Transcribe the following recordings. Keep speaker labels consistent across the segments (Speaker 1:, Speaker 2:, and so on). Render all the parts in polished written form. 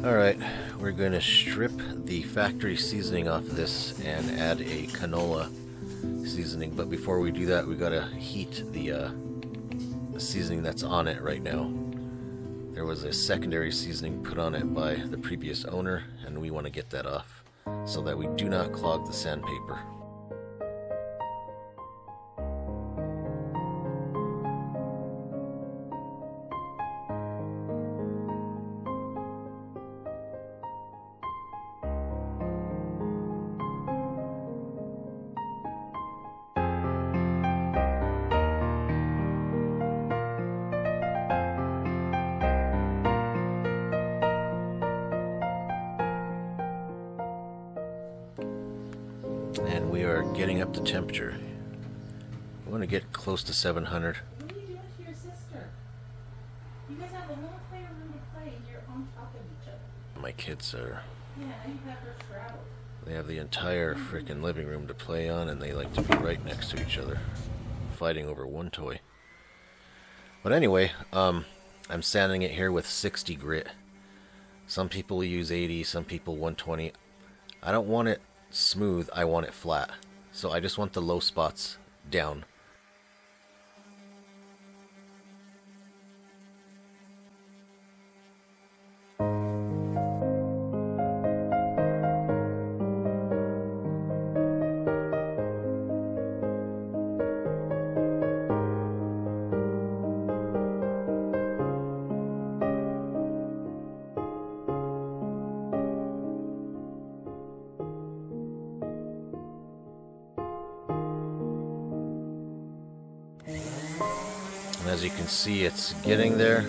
Speaker 1: Alright, we're going to strip the factory seasoning off of this and add a canola seasoning, but before we do that we gotta heat the seasoning that's on it right now. There was a secondary seasoning put on it by the previous owner, and we want to get that off so that we do not clog the sandpaper. And we are getting up to temperature. We want to get close to 700.
Speaker 2: What are you doing to your sister? You guys have a little playroom to play and you're on top of each other.
Speaker 1: My kids are...
Speaker 2: Yeah, now you have her shrouded.
Speaker 1: They have the entire freaking living room to play on, and they like to be right next to each other, fighting over one toy. But anyway, I'm sanding it here with 60 grit. Some people use 80, some people 120. I don't want it smooth, I want it flat. So I just want the low spots down. And as you can see, it's getting there.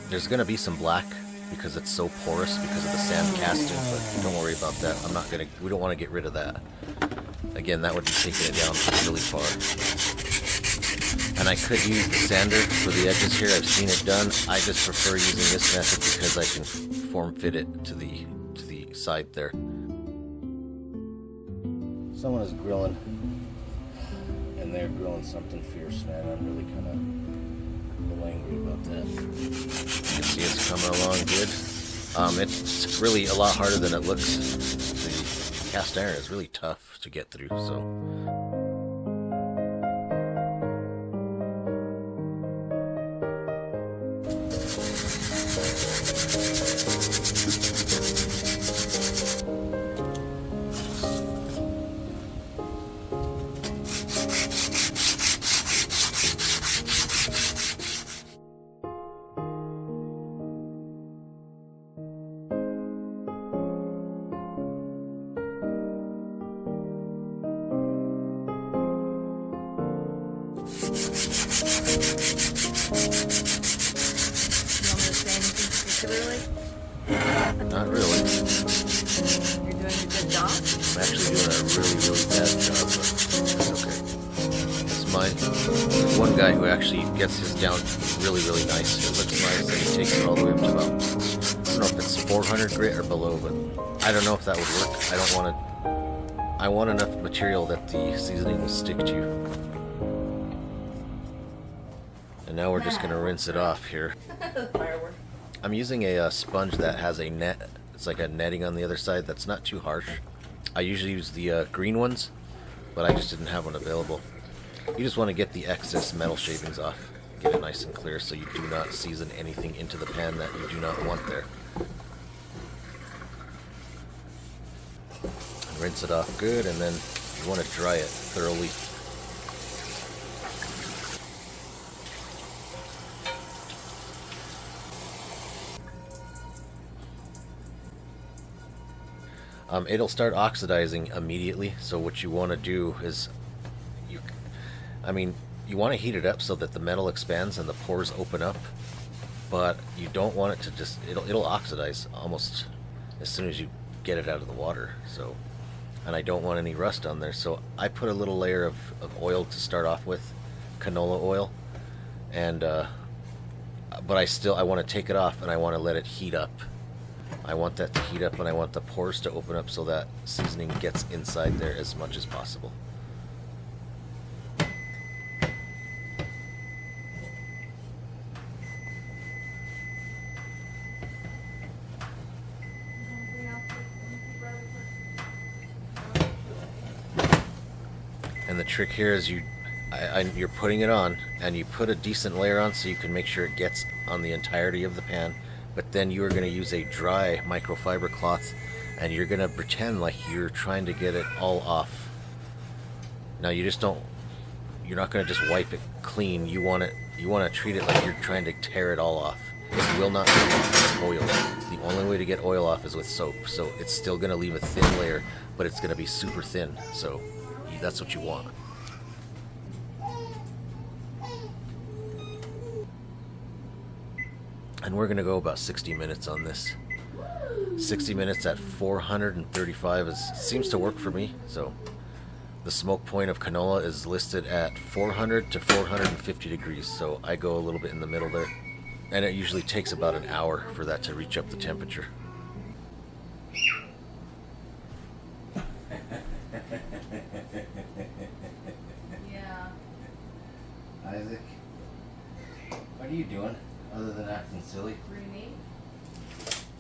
Speaker 1: There's going to be some black because it's so porous because of the sand casting, but don't worry about that. We don't want to get rid of that. Again, that would be taking it down really far. And I could use the sander for the edges here. I've seen it done. I just prefer using this method because I can form fit it to the side there. Someone is grilling, and they're grilling something fierce, man. I'm really kind of a little angry about that. You can see it's coming along good. It's really a lot harder than it looks. The cast iron is really tough to get through, so. Not really.
Speaker 2: You're doing a good job?
Speaker 1: I'm actually doing a really, really bad job, but it's okay. It's mine. There's one guy who actually gets his down really, really nice. It looks nice, and he takes it all the way up to about, I don't know if it's 400 grit or below, but I don't know if that would work. I don't want to, I want enough material that the seasoning will stick to. And now we're just going to rinse it off here.
Speaker 2: Firework.
Speaker 1: I'm using a sponge that has a net. It's like a netting on the other side that's not too harsh. I usually use the green ones, but I just didn't have one available. You just want to get the excess metal shavings off. Get it nice and clear so you do not season anything into the pan that you do not want there. And rinse it off good, and then you want to dry it thoroughly. It'll start oxidizing immediately, so what you want to do is, you want to heat it up so that the metal expands and the pores open up, but you don't want it to just, it'll oxidize almost as soon as you get it out of the water. So, and I don't want any rust on there, so I put a little layer of oil to start off with, canola oil, and but I want to take it off and I want to let it heat up. I want that to heat up, and I want the pores to open up so that seasoning gets inside there as much as possible. And the trick here is you're putting it on, and you put a decent layer on so you can make sure it gets on the entirety of the pan. But then you are going to use a dry microfiber cloth, and you're going to pretend like you're trying to get it all off. Now you're not going to just wipe it clean. You want to treat it like you're trying to tear it all off. It will not come off. It's oil. The only way to get oil off is with soap. So it's still going to leave a thin layer, but it's going to be super thin. So that's what you want. And we're going to go about 60 minutes on this. 60 minutes at 435 seems to work for me. So the smoke point of canola is listed at 400 to 450 degrees. So I go a little bit in the middle there. And it usually takes about an hour for that to reach up the temperature.
Speaker 2: Yeah.
Speaker 1: Isaac, what are you doing other than acting silly?
Speaker 2: Rooney.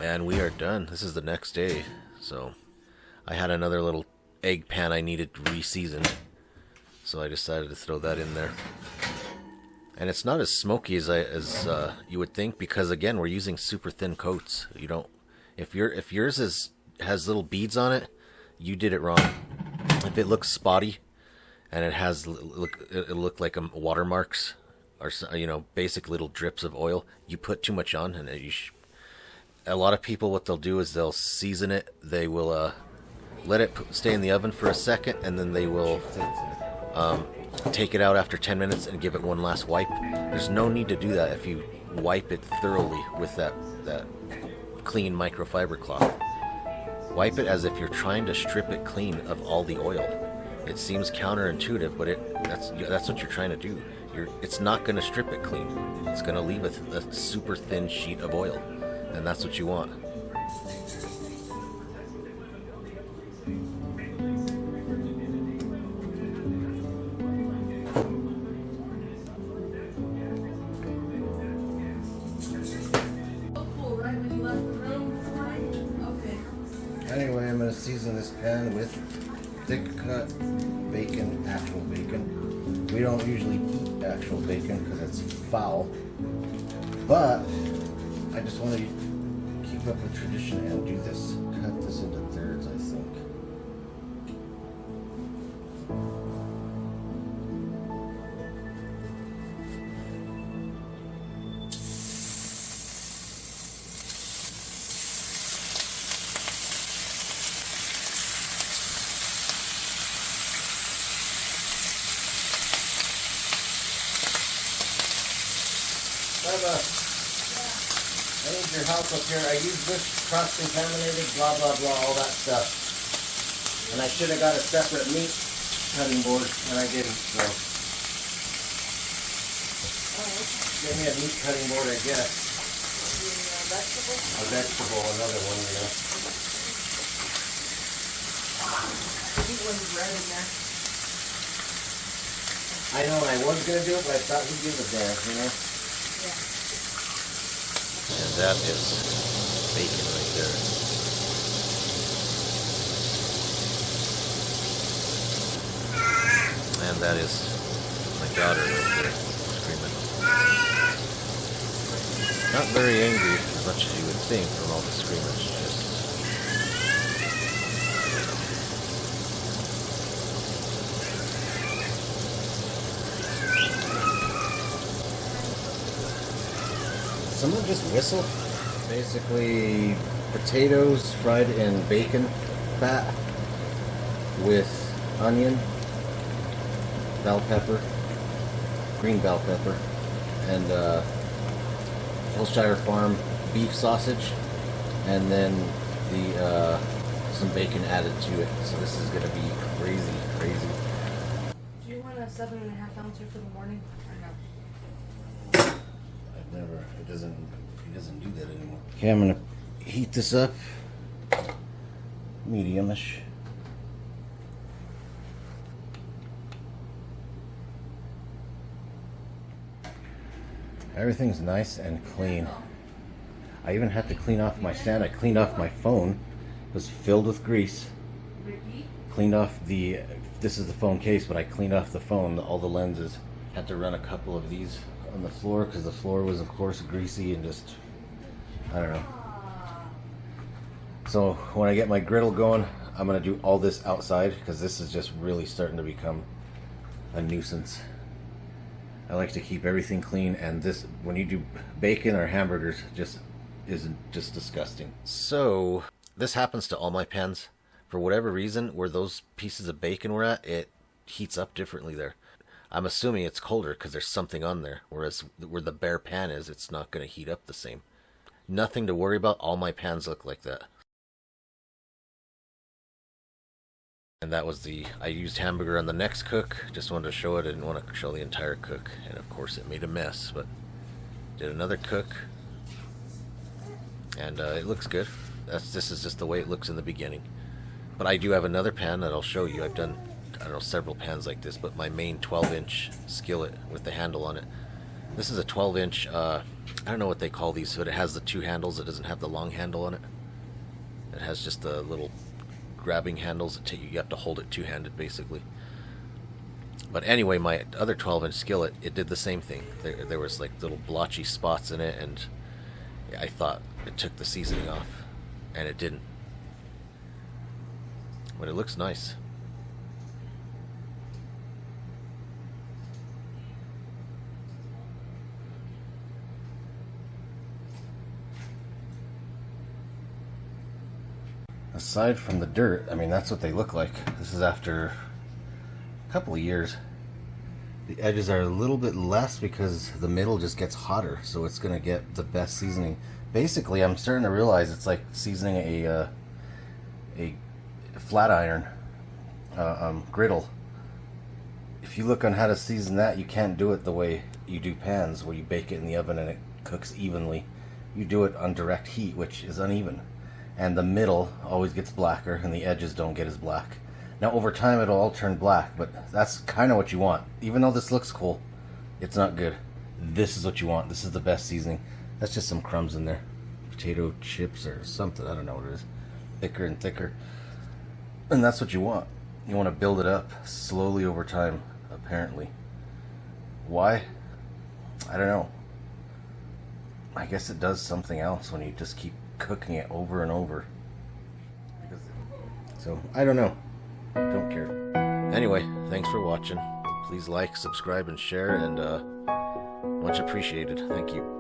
Speaker 1: And we are done. This is the next day. So I had another little egg pan I needed re-seasoned. So I decided to throw that in there. And it's not as smoky as you would think, because again, we're using super thin coats. You don't, if yours has little beads on it, you did it wrong. If it looks spotty and it look like watermarks or basic little drips of oil, you put too much on, and a lot of people, what they'll do is they'll season it. They will let it stay in the oven for a second, and then they will take it out after 10 minutes and give it one last wipe. There's no need to do that if you wipe it thoroughly with that clean microfiber cloth. Wipe it as if you're trying to strip it clean of all the oil. It seems counterintuitive, but that's what you're trying to do. It's not going to strip it clean. It's going to leave a super thin sheet of oil, and that's what you want. Anyway, I'm going to season this pan with thick cut bacon, actual bacon. We don't usually eat actual bacon because it's foul, but I just want to keep up with tradition and do this. Cut this into thirds, I think. I need your help up here. I use this cross-contaminated, blah, blah, blah, all that stuff. And I should have got a separate meat cutting board, and I didn't, so. Give me a meat cutting board, I guess. A vegetable, another one, you know.
Speaker 2: The meat one's red in there.
Speaker 1: I know I was going to do it, but I thought we'd give a damn, you know.
Speaker 2: Yeah.
Speaker 1: And that is bacon right there. And that is my daughter right there, screaming. Not very angry as much as you would think from all the screaming. She's just... Someone just whistled. Basically, potatoes fried in bacon fat with onion, bell pepper, green bell pepper, and Hillshire Farm beef sausage, and then some bacon added to it. So this is gonna be crazy, crazy.
Speaker 2: Do you want a 7.5 ouncer for the morning or no?
Speaker 1: I've never. He doesn't do that anymore. Okay, I'm gonna heat this up, medium-ish. Everything's nice and clean. I even had to clean off my stand. I cleaned off my phone. It was filled with grease.
Speaker 2: Ricky?
Speaker 1: Cleaned off the, this is the phone case, but I cleaned off the phone, all the lenses. Had to run a couple of these on the floor because the floor was, of course, greasy and just, I don't know. So when I get my griddle going, I'm going to do all this outside because this is just really starting to become a nuisance. I like to keep everything clean, and this, when you do bacon or hamburgers, just isn't just disgusting. So this happens to all my pans. For whatever reason, where those pieces of bacon were at, it heats up differently there. I'm assuming it's colder because there's something on there, whereas where the bare pan is, it's not going to heat up the same. Nothing to worry about. All my pans look like that. And that was I used hamburger on the next cook. Just wanted to show it. I didn't want to show the entire cook. And of course it made a mess, but did another cook. And it looks good. This is just the way it looks in the beginning. But I do have another pan that I'll show you. I've done, I don't know, several pans like this, but my main 12-inch skillet with the handle on it. This is a 12-inch, I don't know what they call these, but it has the two handles. It doesn't have the long handle on it. It has just the little grabbing handles. You have to hold it two-handed, basically. But anyway, my other 12-inch skillet, it did the same thing. There was like little blotchy spots in it, and I thought it took the seasoning off, and it didn't. But it looks nice. Aside from the dirt, I mean, that's what they look like. This is after a couple of years. The edges are a little bit less because the middle just gets hotter, so it's going to get the best seasoning. Basically, I'm starting to realize it's like seasoning a flat iron griddle. If you look on how to season that, you can't do it the way you do pans, where you bake it in the oven and it cooks evenly. You do it on direct heat, which is uneven. And the middle always gets blacker and the edges don't get as black. Now over time it'll all turn black, but that's kind of what you want. Even though this looks cool, it's not good. This is what you want. This is the best seasoning. That's just some crumbs in there. Potato chips or something, I don't know what it is. Thicker and thicker. And that's what you want. You want to build it up slowly over time, apparently. Why? I don't know. I guess it does something else when you just keep cooking it over and over. So, I don't know. Don't care. Anyway, thanks for watching. Please like, subscribe, and share, and much appreciated. Thank you.